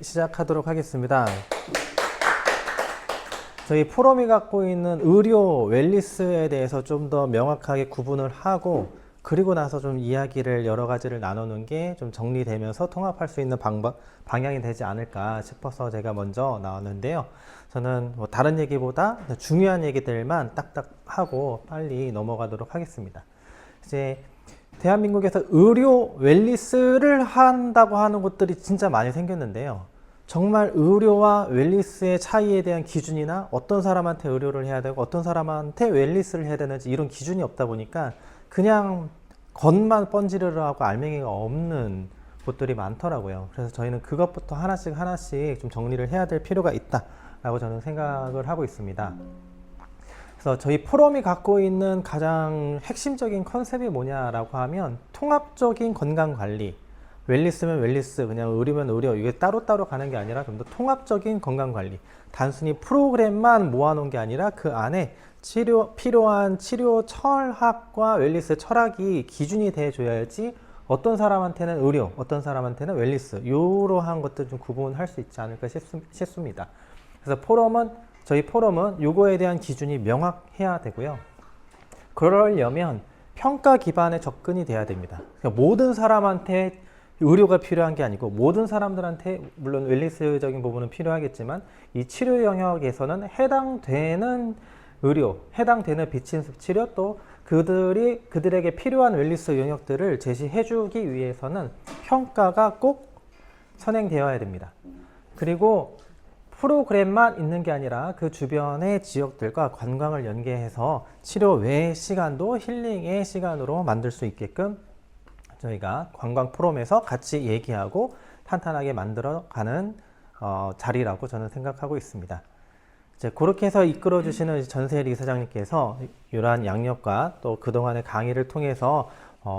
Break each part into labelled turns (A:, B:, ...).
A: 시작하도록 하겠습니다. 저희 포럼이 갖고 있는 의료 웰니스에 대해서 좀 더 명확하게 구분을 하고 그리고 나서 좀 이야기를 여러 가지를 나누는 게 좀 정리되면서 통합할 수 있는 방향이 되지 않을까 싶어서 제가 먼저 나왔는데요. 저는 뭐 다른 얘기보다 중요한 얘기들만 딱딱 하고 빨리 넘어가도록 하겠습니다. 이제 대한민국에서 의료 웰니스를 한다고 하는 곳들이 진짜 많이 생겼는데요. 정말 의료와 웰니스의 차이에 대한 기준이나 어떤 사람한테 의료를 해야 되고 어떤 사람한테 웰니스를 해야 되는지 이런 기준이 없다 보니까 그냥 겉만 번지르르 하고 알맹이가 없는 곳들이 많더라고요. 그래서 저희는 그것부터 하나씩 좀 정리를 해야 될 필요가 있다라고 저는 생각을 하고 있습니다. 그래서 저희 포럼이 갖고 있는 가장 핵심적인 컨셉이 뭐냐라고 하면 통합적인 건강관리, 웰니스면 웰니스, 그냥 의료면 의료, 이게 따로따로 가는 게 아니라 좀 더 통합적인 건강관리, 단순히 프로그램만 모아놓은 게 아니라 그 안에 필요한 치료 철학과 웰니스 철학이 기준이 돼줘야지 어떤 사람한테는 의료, 어떤 사람한테는 웰니스, 이러한 것들 좀 구분할 수 있지 않을까 싶습니다. 그래서 저희 포럼은 요거에 대한 기준이 명확해야 되고요. 그러려면 평가 기반의 접근이 돼야 됩니다. 그러니까 모든 사람한테 의료가 필요한 게 아니고 모든 사람들한테 물론 웰니스적인 부분은 필요하겠지만 이 치료 영역에서는 해당되는 의료, 해당되는 비침습 치료 또 그들에게 필요한 웰니스 영역들을 제시해주기 위해서는 평가가 꼭 선행되어야 됩니다. 그리고 프로그램만 있는 게 아니라 그 주변의 지역들과 관광을 연계해서 치료 외의 시간도 힐링의 시간으로 만들 수 있게끔 저희가 관광 포럼에서 같이 얘기하고 탄탄하게 만들어가는 자리라고 저는 생각하고 있습니다. 이제 그렇게 해서 이끌어 주시는 전세리 이사장님께서 이러한 양력과 또 그동안의 강의를 통해서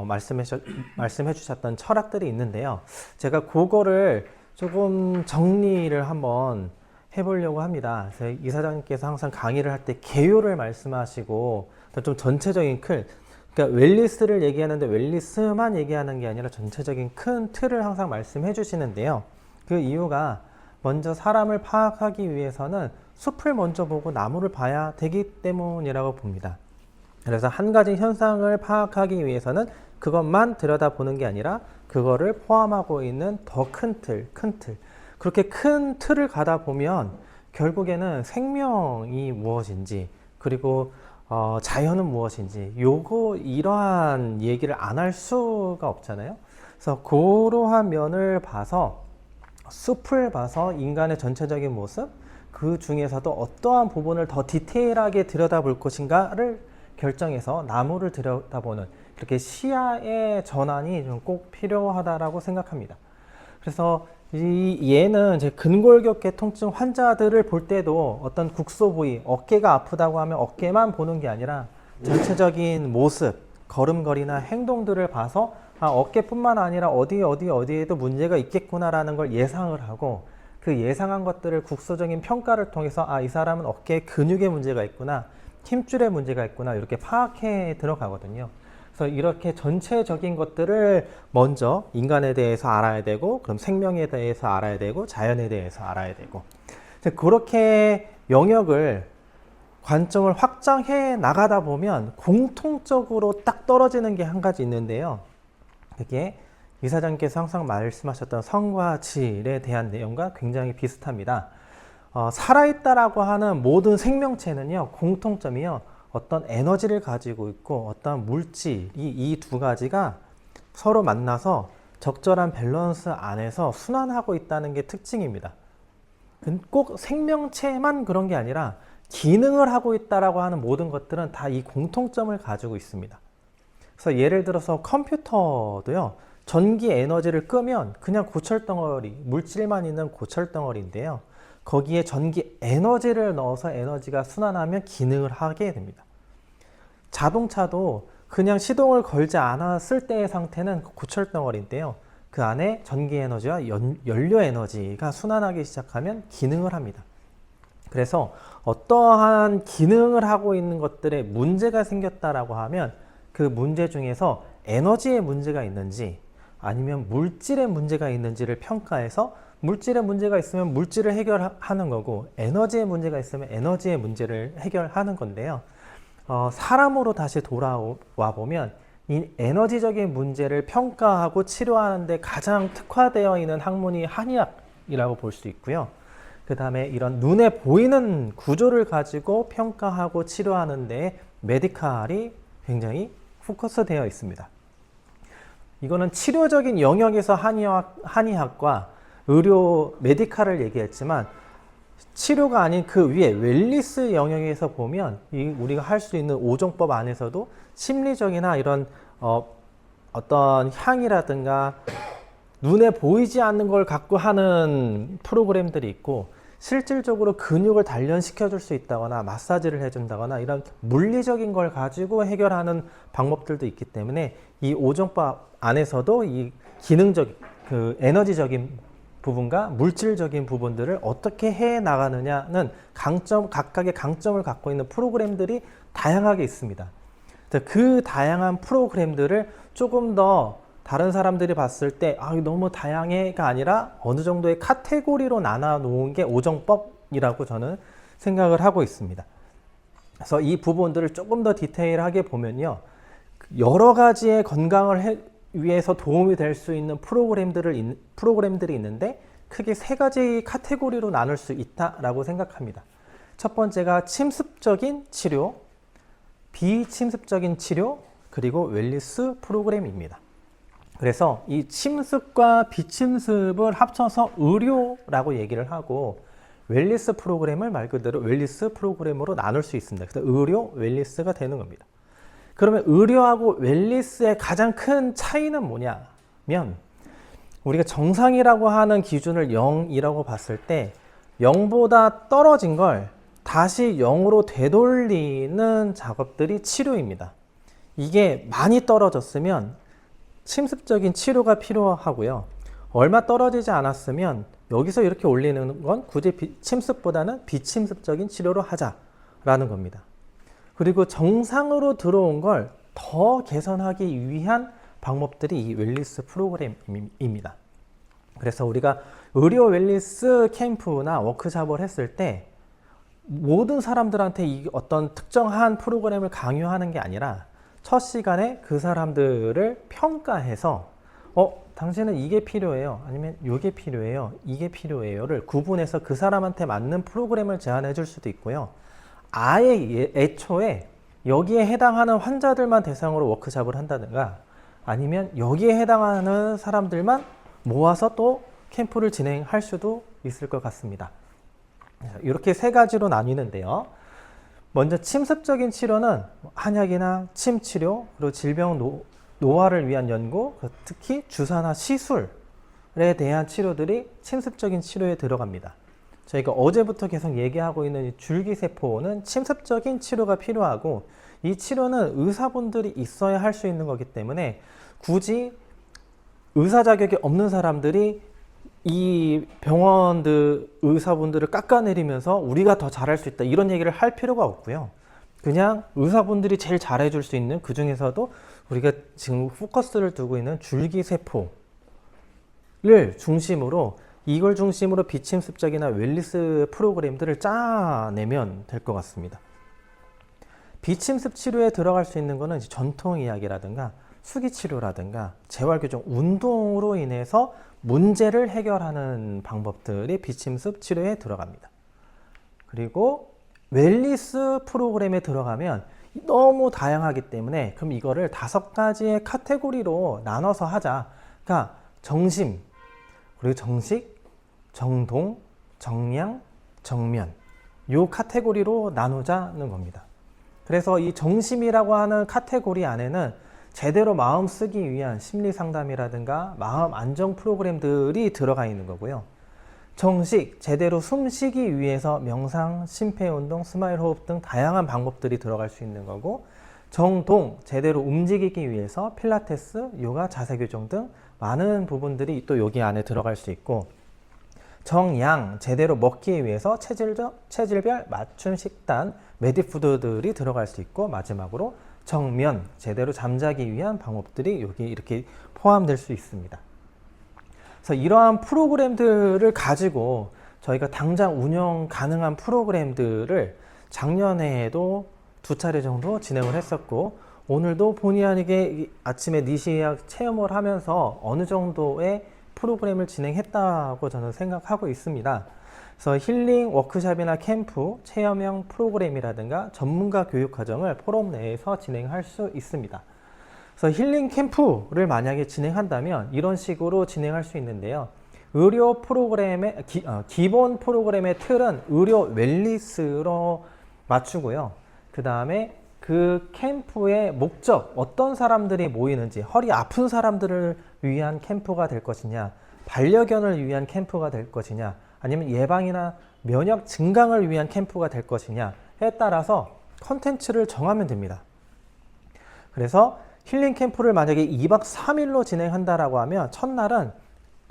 A: 말씀해 주셨던 철학들이 있는데요. 제가 그거를 조금 정리를 한번 해보려고 합니다. 그래서 이사장님께서 항상 강의를 할 때 개요를 말씀하시고 좀 전체적인 그러니까 웰니스를 얘기하는데 웰니스만 얘기하는 게 아니라 전체적인 큰 틀을 항상 말씀해 주시는데요. 그 이유가 먼저 사람을 파악하기 위해서는 숲을 먼저 보고 나무를 봐야 되기 때문이라고 봅니다. 그래서 한 가지 현상을 파악하기 위해서는 그것만 들여다보는 게 아니라 그거를 포함하고 있는 더 큰 틀, 그렇게 큰 틀을 가다 보면 결국에는 생명이 무엇인지 그리고 자연은 무엇인지 이러한 얘기를 안 할 수가 없잖아요. 그래서 그러한 면을 봐서 숲을 봐서 인간의 전체적인 모습 그 중에서도 어떠한 부분을 더 디테일하게 들여다볼 것인가를 결정해서 나무를 들여다보는 그렇게 시야의 전환이 좀 꼭 필요하다라고 생각합니다. 그래서 얘는 이제 근골격계 통증 환자들을 볼 때도 어떤 국소 부위, 어깨가 아프다고 하면 어깨만 보는 게 아니라 전체적인 모습, 걸음걸이나 행동들을 봐서 어깨뿐만 아니라 어디에도 문제가 있겠구나라는 걸 예상을 하고 그 예상한 것들을 국소적인 평가를 통해서 이 사람은 어깨 근육에 문제가 있구나, 힘줄에 문제가 있구나 이렇게 파악해 들어가거든요. 그래서 이렇게 전체적인 것들을 먼저 인간에 대해서 알아야 되고 그럼 생명에 대해서 알아야 되고 자연에 대해서 알아야 되고 그렇게 영역을 관점을 확장해 나가다 보면 공통적으로 딱 떨어지는 게 한 가지 있는데요. 그게 이사장께서 항상 말씀하셨던 성과 질에 대한 내용과 굉장히 비슷합니다. 살아있다라고 하는 모든 생명체는요, 공통점이요. 어떤 에너지를 가지고 있고 어떤 물질이 이 두 가지가 서로 만나서 적절한 밸런스 안에서 순환하고 있다는 게 특징입니다. 꼭 생명체만 그런 게 아니라 기능을 하고 있다라고 하는 모든 것들은 다 이 공통점을 가지고 있습니다. 그래서 예를 들어서 컴퓨터도요. 전기 에너지를 끄면 그냥 고철덩어리, 물질만 있는 고철덩어리인데요. 거기에 전기 에너지를 넣어서 에너지가 순환하면 기능을 하게 됩니다. 자동차도 그냥 시동을 걸지 않았을 때의 상태는 고철덩어리인데요. 그 안에 전기 에너지와 연료 에너지가 순환하기 시작하면 기능을 합니다. 그래서 어떠한 기능을 하고 있는 것들에 문제가 생겼다라고 하면 그 문제 중에서 에너지에 문제가 있는지 아니면 물질에 문제가 있는지를 평가해서 물질에 문제가 있으면 물질을 해결하는 거고 에너지에 문제가 있으면 에너지의 문제를 해결하는 건데요. 사람으로 다시 돌아와 보면 이 에너지적인 문제를 평가하고 치료하는 데 가장 특화되어 있는 학문이 한의학이라고 볼 수 있고요. 그 다음에 이런 눈에 보이는 구조를 가지고 평가하고 치료하는 데 메디칼이 굉장히 포커스되어 있습니다. 이거는 치료적인 영역에서 한의학과 의료 메디칼을 얘기했지만 치료가 아닌 그 위에 웰니스 영역에서 보면 우리가 할 수 있는 오정법 안에서도 심리적이나 이런 어떤 향이라든가 눈에 보이지 않는 걸 갖고 하는 프로그램들이 있고 실질적으로 근육을 단련시켜 줄 수 있다거나 마사지를 해준다거나 이런 물리적인 걸 가지고 해결하는 방법들도 있기 때문에 이 오정법 안에서도 이 기능적인 그 에너지적인 부분과 물질적인 부분들을 어떻게 해 나가느냐는 각각의 강점을 갖고 있는 프로그램들이 다양하게 있습니다. 그 다양한 프로그램들을 조금 더 다른 사람들이 봤을 때 너무 다양해가 아니라 어느 정도의 카테고리로 나눠 놓은 게 오정법이라고 저는 생각을 하고 있습니다. 그래서 이 부분들을 조금 더 디테일하게 보면요. 여러 가지의 건강을 위해서 도움이 될 수 있는 프로그램들이 있는데 크게 세 가지 카테고리로 나눌 수 있다라고 생각합니다. 첫 번째가 침습적인 치료, 비침습적인 치료, 그리고 웰니스 프로그램입니다. 그래서 이 침습과 비침습을 합쳐서 의료라고 얘기를 하고 웰니스 프로그램을 말 그대로 웰니스 프로그램으로 나눌 수 있습니다. 그래서 의료, 웰니스가 되는 겁니다. 그러면 의료하고 웰니스의 가장 큰 차이는 뭐냐면 우리가 정상이라고 하는 기준을 0이라고 봤을 때 0보다 떨어진 걸 다시 0으로 되돌리는 작업들이 치료입니다. 이게 많이 떨어졌으면 침습적인 치료가 필요하고요. 얼마 떨어지지 않았으면 여기서 이렇게 올리는 건 굳이 침습보다는 비침습적인 치료로 하자라는 겁니다. 그리고 정상으로 들어온 걸 더 개선하기 위한 방법들이 이 웰니스 프로그램입니다. 그래서 우리가 의료 웰니스 캠프나 워크숍을 했을 때 모든 사람들한테 이 어떤 특정한 프로그램을 강요하는 게 아니라 첫 시간에 그 사람들을 평가해서 당신은 이게 필요해요. 아니면 이게 필요해요. 이게 필요해요를 구분해서 그 사람한테 맞는 프로그램을 제안해 줄 수도 있고요. 아예 애초에 여기에 해당하는 환자들만 대상으로 워크숍을 한다든가 아니면 여기에 해당하는 사람들만 모아서 또 캠프를 진행할 수도 있을 것 같습니다. 이렇게 세 가지로 나뉘는데요. 먼저 침습적인 치료는 한약이나 침치료, 그리고 질병 노화를 위한 연구, 특히 주사나 시술에 대한 치료들이 침습적인 치료에 들어갑니다. 저희가 어제부터 계속 얘기하고 있는 이 줄기세포는 침습적인 치료가 필요하고 이 치료는 의사분들이 있어야 할 수 있는 거기 때문에 굳이 의사 자격이 없는 사람들이 이 의사분들을 깎아내리면서 우리가 더 잘할 수 있다 이런 얘기를 할 필요가 없고요. 그냥 의사분들이 제일 잘해줄 수 있는 그 중에서도 우리가 지금 포커스를 두고 있는 줄기세포를 중심으로 이걸 중심으로 비침습적이나 웰니스 프로그램들을 짜내면 될 것 같습니다. 비침습 치료에 들어갈 수 있는 것은 전통의학이라든가 수기치료라든가 재활교정, 운동으로 인해서 문제를 해결하는 방법들이 비침습 치료에 들어갑니다. 그리고 웰니스 프로그램에 들어가면 너무 다양하기 때문에 그럼 이거를 5가지의 카테고리로 나눠서 하자. 그러니까 정심, 그리고 정식, 정동, 정량, 정면 요 카테고리로 나누자는 겁니다. 그래서 이 정심이라고 하는 카테고리 안에는 제대로 마음 쓰기 위한 심리 상담이라든가 마음 안정 프로그램들이 들어가 있는 거고요. 정식, 제대로 숨 쉬기 위해서 명상, 심폐운동, 스마일 호흡 등 다양한 방법들이 들어갈 수 있는 거고, 정동, 제대로 움직이기 위해서 필라테스, 요가, 자세교정 등 많은 부분들이 또 여기 안에 들어갈 수 있고, 정양, 제대로 먹기 위해서 체질별 맞춤 식단, 메디푸드들이 들어갈 수 있고, 마지막으로 정면, 제대로 잠자기 위한 방법들이 여기 이렇게 포함될 수 있습니다. 그래서 이러한 프로그램들을 가지고 저희가 당장 운영 가능한 프로그램들을 작년에도 2차례 정도 진행을 했었고, 오늘도 본의 아니게 아침에 니시약 체험을 하면서 어느 정도의 프로그램을 진행했다고 저는 생각하고 있습니다. 그래서 힐링 워크숍이나 캠프, 체험형 프로그램이라든가 전문가 교육 과정을 포럼 내에서 진행할 수 있습니다. 그래서 힐링 캠프를 만약에 진행한다면 이런 식으로 진행할 수 있는데요. 의료 프로그램의 기본 프로그램의 틀은 의료 웰니스로 맞추고요. 그 다음에 그 캠프의 목적, 어떤 사람들이 모이는지, 허리 아픈 사람들을 위한 캠프가 될 것이냐, 반려견을 위한 캠프가 될 것이냐, 아니면 예방이나 면역 증강을 위한 캠프가 될 것이냐에 따라서 컨텐츠를 정하면 됩니다. 그래서 힐링 캠프를 만약에 2박 3일로 진행한다라고 하면 첫날은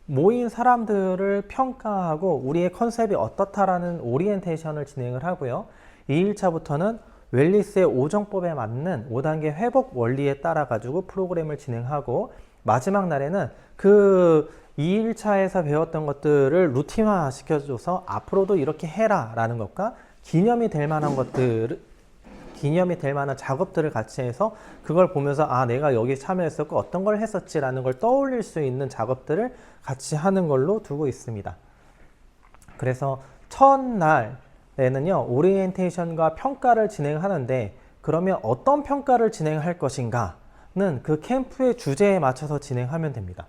A: 모인 사람들을 평가하고 우리의 컨셉이 어떻다라는 오리엔테이션을 진행을 하고요. 2일차부터는 웰니스의 5정법에 맞는 5단계 회복 원리에 따라 가지고 프로그램을 진행하고, 마지막 날에는 그 2일차에서 배웠던 것들을 루틴화 시켜줘서 앞으로도 이렇게 해라 라는 것과 기념이 될 만한 작업들을 같이 해서 그걸 보면서 아, 내가 여기 참여했었고 어떤 걸 했었지 라는 걸 떠올릴 수 있는 작업들을 같이 하는 걸로 두고 있습니다. 그래서 첫날에는요, 오리엔테이션과 평가를 진행하는데, 그러면 어떤 평가를 진행할 것인가는 그 캠프의 주제에 맞춰서 진행하면 됩니다.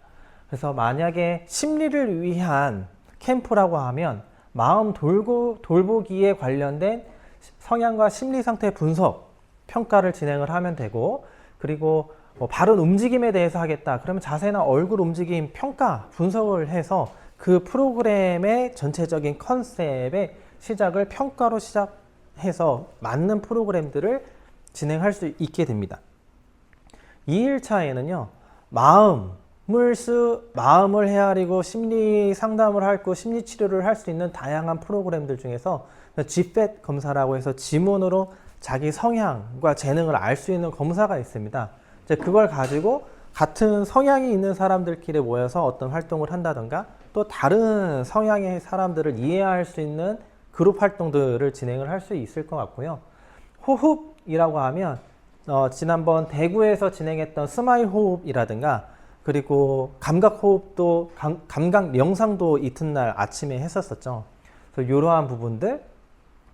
A: 그래서 만약에 심리를 위한 캠프라고 하면 마음 돌보기에 관련된 성향과 심리 상태 분석 평가를 진행을 하면 되고, 그리고 바른 움직임에 대해서 하겠다 그러면 자세나 얼굴 움직임 평가 분석을 해서 그 프로그램의 전체적인 컨셉의 시작을 평가로 시작해서 맞는 프로그램들을 진행할 수 있게 됩니다. 2일차에는요 마음을 헤아리고 심리 상담을 하고 심리 치료를 할 수 있는 다양한 프로그램들 중에서 GFAT 검사라고 해서 지문으로 자기 성향과 재능을 알 수 있는 검사가 있습니다. 이제 그걸 가지고 같은 성향이 있는 사람들끼리 모여서 어떤 활동을 한다던가 또 다른 성향의 사람들을 이해할 수 있는 그룹 활동들을 진행을 할 수 있을 것 같고요. 호흡이라고 하면 지난번 대구에서 진행했던 스마일 호흡이라든가 그리고 감각 호흡도 감각 명상도 이튿날 아침에 했었었죠. 그래서 이러한 부분들,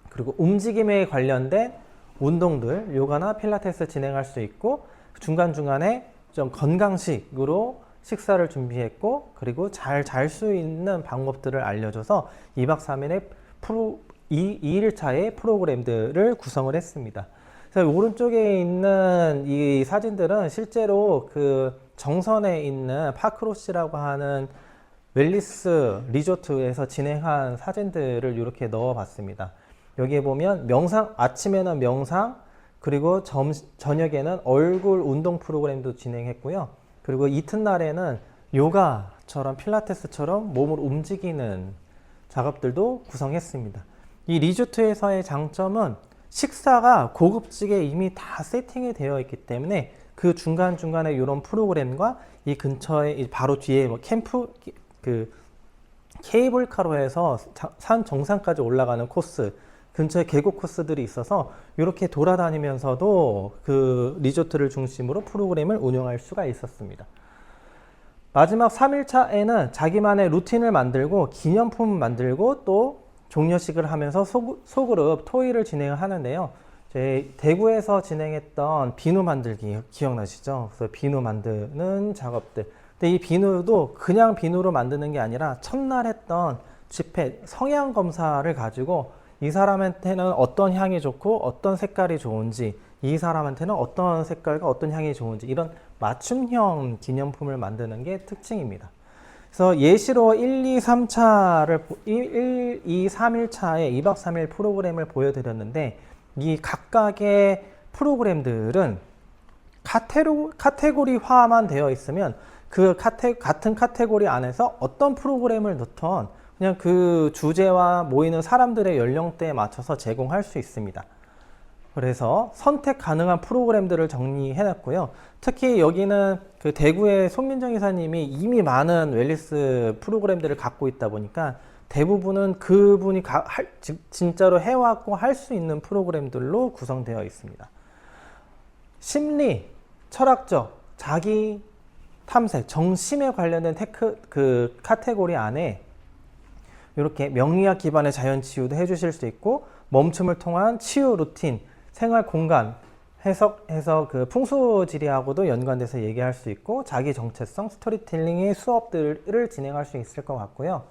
A: 그리고 움직임에 관련된 운동들, 요가나 필라테스 진행할 수 있고, 중간중간에 좀 건강식으로 식사를 준비했고, 그리고 잘 잘 수 있는 방법들을 알려줘서 2박 3일의 2일차의 프로그램들을 구성을 했습니다. 그래서 오른쪽에 있는 이 사진들은 실제로 그 정선에 있는 파크로시라고 하는 웰니스 리조트에서 진행한 사진들을 이렇게 넣어 봤습니다. 여기에 보면 명상, 아침에는 명상, 그리고 저녁에는 얼굴 운동 프로그램도 진행했고요. 그리고 이튿날에는 요가처럼 필라테스처럼 몸을 움직이는 작업들도 구성했습니다. 이 리조트에서의 장점은 식사가 고급지게 이미 다 세팅이 되어 있기 때문에 그 중간중간에 이런 프로그램과 이 근처에 바로 뒤에 뭐 캠프, 그 케이블카로 해서 산 정상까지 올라가는 코스, 근처에 계곡 코스들이 있어서 이렇게 돌아다니면서도 그 리조트를 중심으로 프로그램을 운영할 수가 있었습니다. 마지막 3일차에는 자기만의 루틴을 만들고 기념품 만들고 또 종료식을 하면서 소그룹 토의를 진행을 하는데요. 제 대구에서 진행했던 비누 만들기 기억나시죠? 그래서 비누 만드는 작업들. 근데 이 비누도 그냥 비누로 만드는 게 아니라 첫날 했던 집회 성향 검사를 가지고 이 사람한테는 어떤 향이 좋고 어떤 색깔이 좋은지, 이 사람한테는 어떤 색깔과 어떤 향이 좋은지, 이런 맞춤형 기념품을 만드는 게 특징입니다. 그래서 예시로 1, 2, 3차를 1, 2, 3일차의 2박 3일 프로그램을 보여드렸는데, 이 각각의 프로그램들은 카테고리화만 되어 있으면 그 같은 카테고리 안에서 어떤 프로그램을 넣던 그냥 그 주제와 모이는 사람들의 연령대에 맞춰서 제공할 수 있습니다. 그래서 선택 가능한 프로그램들을 정리해 놨고요. 특히 여기는 그 대구의 손민정 이사님이 이미 많은 웰니스 프로그램들을 갖고 있다 보니까 대부분은 그분이 진짜로 해왔고 할 수 있는 프로그램들로 구성되어 있습니다. 심리, 철학적, 자기 탐색, 정심에 관련된 그 카테고리 안에 이렇게 명리학 기반의 자연 치유도 해주실 수 있고, 멈춤을 통한 치유 루틴, 생활 공간 해석해서 그 풍수지리하고도 연관돼서 얘기할 수 있고, 자기 정체성, 스토리텔링의 수업들을 진행할 수 있을 것 같고요.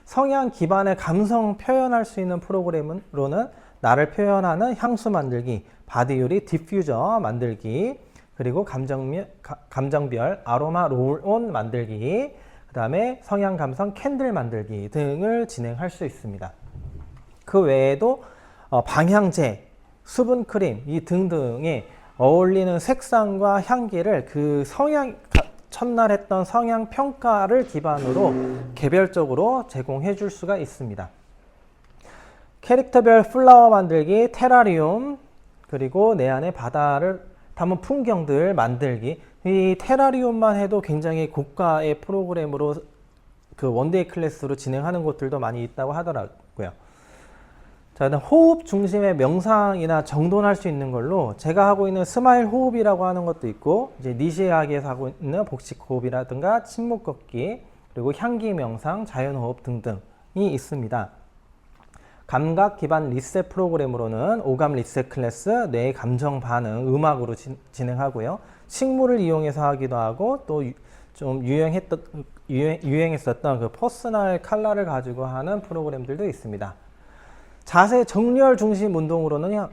A: 성향 기반의 감성 표현할 수 있는 프로그램으로는 나를 표현하는 향수 만들기, 바디 요리, 디퓨저 만들기, 그리고 감정별 아로마 롤온 만들기, 그 다음에 성향 감성 캔들 만들기 등을 진행할 수 있습니다. 그 외에도 방향제, 수분크림 이 등등의 어울리는 색상과 향기를 그 첫날 했던 성향 평가를 기반으로 개별적으로 제공해 줄 수가 있습니다. 캐릭터별 플라워 만들기, 테라리움, 그리고 내 안에 바다를 담은 풍경들 만들기. 이 테라리움만 해도 굉장히 고가의 프로그램으로 그 원데이 클래스로 진행하는 곳들도 많이 있다고 하더라고요. 자, 호흡 중심의 명상이나 정돈할 수 있는 걸로 제가 하고 있는 스마일 호흡이라고 하는 것도 있고, 이제 니시의학에서 하고 있는 복식 호흡이라든가 침묵 걷기, 그리고 향기 명상, 자연 호흡 등등이 있습니다. 감각 기반 리셋 프로그램으로는 오감 리셋 클래스, 뇌 감정 반응, 음악으로 진행하고요. 식물을 이용해서 하기도 하고, 또 좀 유행했었던 그 퍼스널 컬러를 가지고 하는 프로그램들도 있습니다. 자세 정렬 중심 운동으로는요,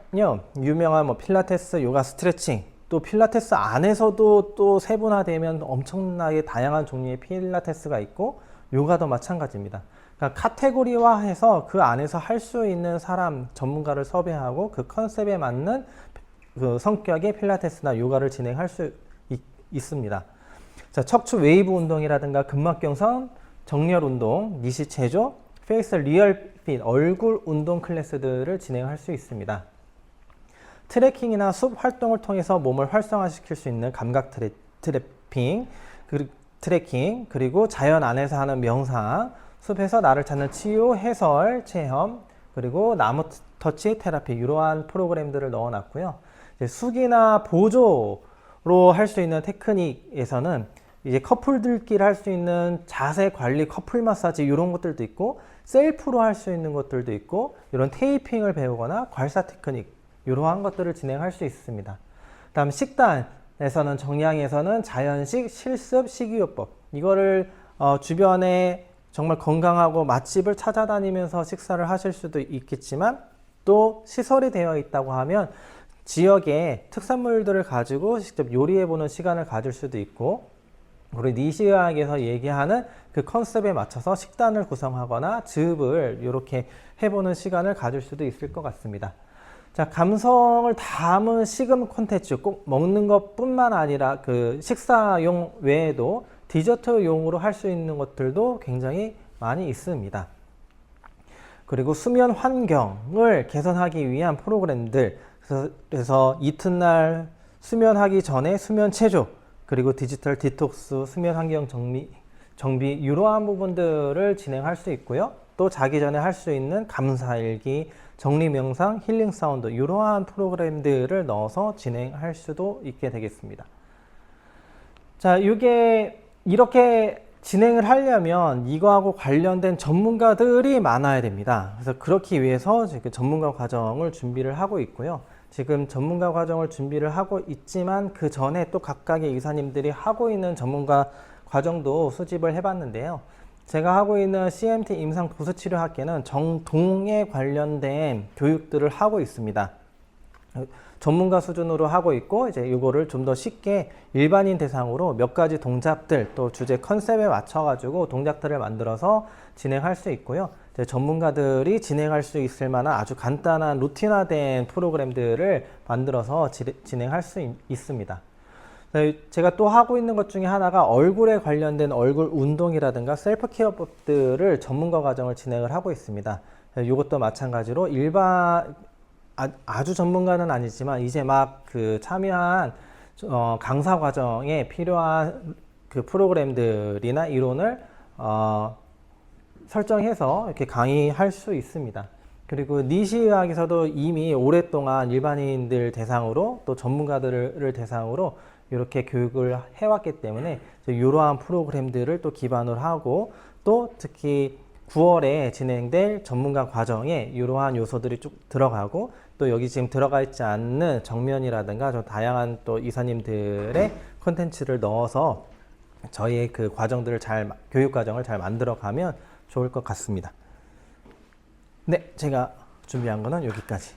A: 유명한 뭐 필라테스, 요가, 스트레칭, 또 필라테스 안에서도 또 세분화되면 엄청나게 다양한 종류의 필라테스가 있고, 요가도 마찬가지입니다. 그러니까 카테고리화해서 그 안에서 할 수 있는 사람, 전문가를 섭외하고 그 컨셉에 맞는 그 성격의 필라테스나 요가를 진행할 수 있습니다. 자, 척추 웨이브 운동이라든가 근막경선, 정렬 운동, 니시 체조, 페이스 리얼 핏, 얼굴 운동 클래스들을 진행할 수 있습니다. 트레킹이나 숲 활동을 통해서 몸을 활성화시킬 수 있는 감각 트레킹, 그리고 자연 안에서 하는 명상, 숲에서 나를 찾는 치유, 해설, 체험, 그리고 나무 터치 테라피, 이러한 프로그램들을 넣어놨고요. 이제 숙이나 보조로 할 수 있는 테크닉에서는 이제 커플들끼리 할 수 있는 자세 관리, 커플 마사지 이런 것들도 있고, 셀프로 할 수 있는 것들도 있고, 이런 테이핑을 배우거나 괄사 테크닉 이러한 것들을 진행할 수 있습니다. 다음 식단에서는 정량에서는 자연식, 실습, 식이요법 이거를 주변에 정말 건강하고 맛집을 찾아다니면서 식사를 하실 수도 있겠지만, 또 시설이 되어 있다고 하면 지역의 특산물들을 가지고 직접 요리해보는 시간을 가질 수도 있고, 우리 니시의학에서 얘기하는 그 컨셉에 맞춰서 식단을 구성하거나 즙을 이렇게 해보는 시간을 가질 수도 있을 것 같습니다. 자, 감성을 담은 식음 콘텐츠, 꼭 먹는 것뿐만 아니라 그 식사용 외에도 디저트용으로 할 수 있는 것들도 굉장히 많이 있습니다. 그리고 수면 환경을 개선하기 위한 프로그램들, 그래서 이튿날 수면하기 전에 수면 체조, 그리고 디지털 디톡스, 수면 환경 정비 이러한 부분들을 진행할 수 있고요. 또 자기 전에 할 수 있는 감사일기, 정리 명상, 힐링 사운드 이러한 프로그램들을 넣어서 진행할 수도 있게 되겠습니다. 자, 이게 이렇게 진행을 하려면 이거하고 관련된 전문가들이 많아야 됩니다. 그래서 그렇기 위해서 지금 전문가 과정을 준비를 하고 있고요. 지금 전문가 과정을 준비를 하고 있지만 그 전에 또 각각의 의사님들이 하고 있는 전문가 과정도 수집을 해봤는데요. 제가 하고 있는 CMT 임상 보수치료학계는 정동에 관련된 교육들을 하고 있습니다. 전문가 수준으로 하고 있고, 이제 이거를 좀 더 쉽게 일반인 대상으로 몇 가지 동작들, 또 주제 컨셉에 맞춰가지고 동작들을 만들어서 진행할 수 있고요. 이제 전문가들이 진행할 수 있을 만한 아주 간단한 루틴화된 프로그램들을 만들어서 진행할 수 있습니다. 제가 또 하고 있는 것 중에 하나가 얼굴에 관련된 얼굴 운동이라든가 셀프 케어법들을 전문가 과정을 진행을 하고 있습니다. 이것도 마찬가지로 아주 전문가는 아니지만 이제 막 그 참여한 강사 과정에 필요한 그 프로그램들이나 이론을 설정해서 이렇게 강의할 수 있습니다. 그리고 니시의학에서도 이미 오랫동안 일반인들 대상으로 또 전문가들을 대상으로 이렇게 교육을 해왔기 때문에 이러한 프로그램들을 또 기반으로 하고 또 특히 9월에 진행될 전문가 과정에 이러한 요소들이 쭉 들어가고 또 여기 지금 들어가 있지 않는 정면이라든가 좀 다양한 또 이사님들의 콘텐츠를 넣어서 저희의 그 과정들을 교육 과정을 잘 만들어 가면 좋을 것 같습니다. 네, 제가 준비한 거는 여기까지.